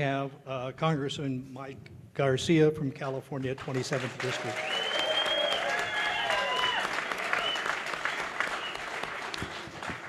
have Congressman Mike Garcia from California, 27th District.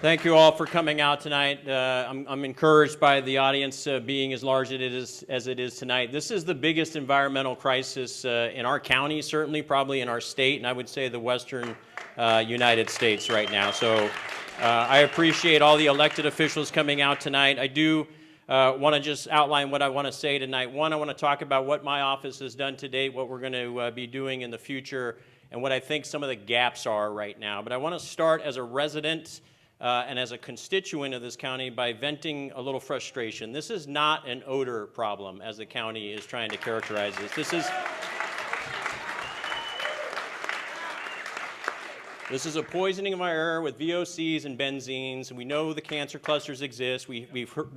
Thank you all for coming out tonight. I'm encouraged by the audience being as large as it is tonight. This is the biggest environmental crisis in our county, certainly, probably in our state, and I would say the western United States right now. So I appreciate all the elected officials coming out tonight. I do want to just outline what I want to say tonight. One, I want to talk about what my office has done to date, what we're going to be doing in the future, and what I think some of the gaps are right now. But I want to start as a resident and as a constituent of this county by venting a little frustration. This is not an odor problem, as the county is trying to characterize this. This is a poisoning of our air with VOCs and benzenes, and we know the cancer clusters exist. We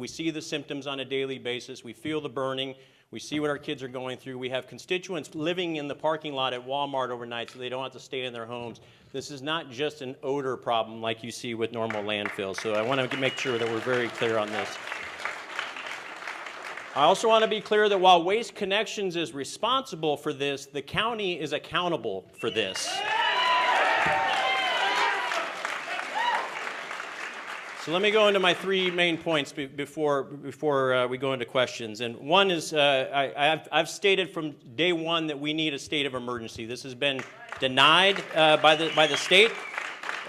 see the symptoms on a daily basis. We feel the burning. We see what our kids are going through. We have constituents living in the parking lot at Walmart overnight so they don't have to stay in their homes. This is not just an odor problem like you see with normal landfills. So I want to make sure that we're very clear on this. I also want to be clear that while Waste Connections is responsible for this, the county is accountable for this. So let me go into my three main points before we go into questions. And one is I've stated from day one that we need a state of emergency. This has been denied by the state.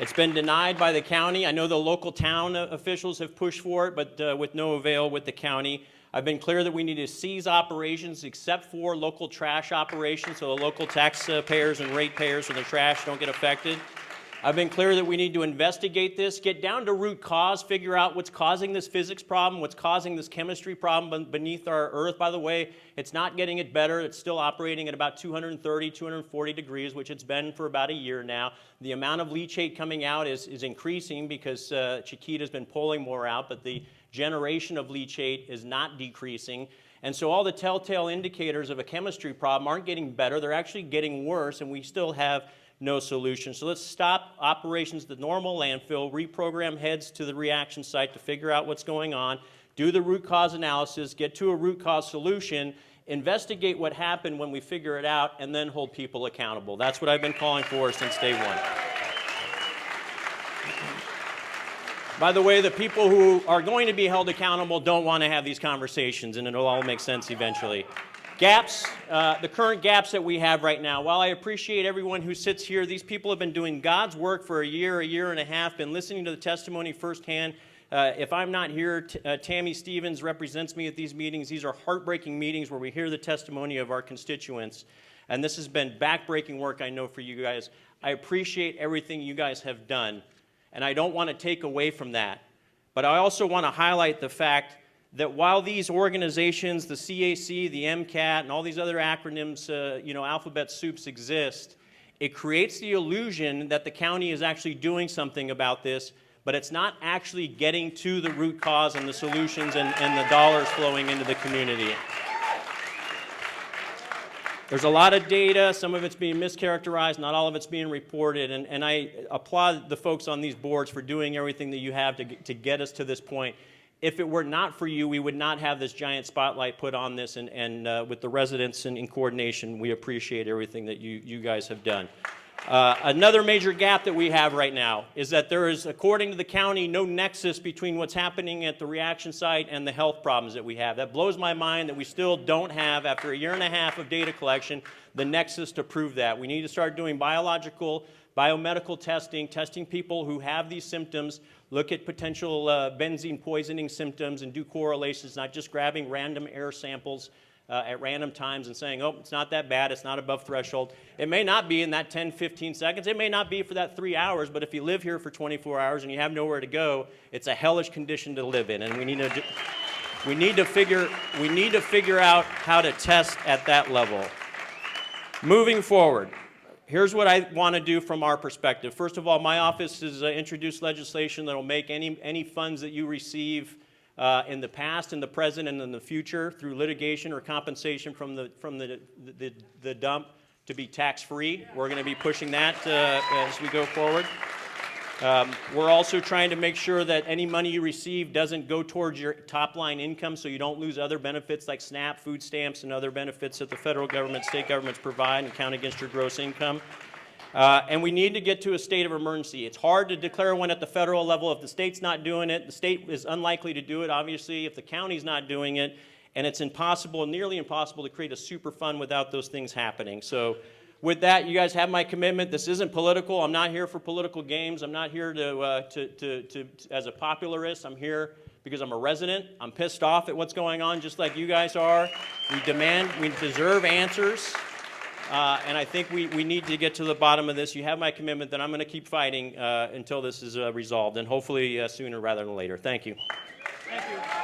It's been denied by the county. I know the local town officials have pushed for it, but with no avail with the county. I've been clear that we need to cease operations except for local trash operations so the local taxpayers and ratepayers for the trash don't get affected. I've been clear that we need to investigate this, get down to root cause, figure out what's causing this physics problem, what's causing this chemistry problem beneath our earth. By the way, it's not getting it better. It's still operating at about 230, 240 degrees, which it's been for about a year now. The amount of leachate coming out is increasing because Chiquita has been pulling more out, but the generation of leachate is not decreasing. And so all the telltale indicators of a chemistry problem aren't getting better. They're actually getting worse, and we still have no solution. So let's stop operations at the normal landfill, reprogram heads to the reaction site to figure out what's going on, do the root cause analysis, get to a root cause solution, investigate what happened when we figure it out, and then hold people accountable. That's what I've been calling for since day one. By the way, the people who are going to be held accountable don't want to have these conversations, and it'll all make sense eventually. Gaps, the current gaps that we have right now. While I appreciate everyone who sits here, these people have been doing God's work for a year and a half, been listening to the testimony firsthand. If I'm not here, Tammy Stevens represents me at these meetings. These are heartbreaking meetings where we hear the testimony of our constituents. And this has been backbreaking work, I know, for you guys. I appreciate everything you guys have done, and I don't want to take away from that. But I also want to highlight the fact that while these organizations, the CAC, the MCAT, and all these other acronyms, alphabet soups exist, it creates the illusion that the county is actually doing something about this, but it's not actually getting to the root cause and the solutions and the dollars flowing into the community. There's a lot of data, some of it's being mischaracterized, not all of it's being reported, and I applaud the folks on these boards for doing everything that you have to get us to this point. If it were not for you, we would not have this giant spotlight put on this, and with the residents and in coordination, we appreciate everything that you guys have done. Another major gap that we have right now is that there is, according to the county, no nexus between what's happening at the reaction site and the health problems that we have. That blows my mind that we still don't have, after a year and a half of data collection, the nexus to prove that. We need to start doing biomedical testing, testing people who have these symptoms, look at potential benzene poisoning symptoms and do correlations, not just grabbing random air samples at random times and saying, oh, it's not that bad, it's not above threshold. It may not be in that 10, 15 seconds. It may not be for that 3 hours, but if you live here for 24 hours and you have nowhere to go, it's a hellish condition to live in, and we need to figure out how to test at that level. Moving forward, here's what I want to do from our perspective. First of all, my office has introduced legislation that will make any funds that you receive in the past, in the present, and in the future through litigation or compensation from the dump to be tax-free. We're going to be pushing that as we go forward. We're also trying to make sure that any money you receive doesn't go towards your top line income so you don't lose other benefits like SNAP, food stamps, and other benefits that the federal government, state governments provide and count against your gross income. And we need to get to a state of emergency. It's hard to declare one at the federal level. If the state's not doing it, the state is unlikely to do it, obviously, if the county's not doing it. And it's impossible, nearly impossible, to create a super fund without those things happening. So with that, you guys have my commitment. This isn't political. I'm not here for political games. I'm not here as a popularist. I'm here because I'm a resident. I'm pissed off at what's going on, just like you guys are. We deserve answers. And I think we need to get to the bottom of this. You have my commitment that I'm going to keep fighting until this is resolved, and hopefully sooner rather than later. Thank you. Thank you.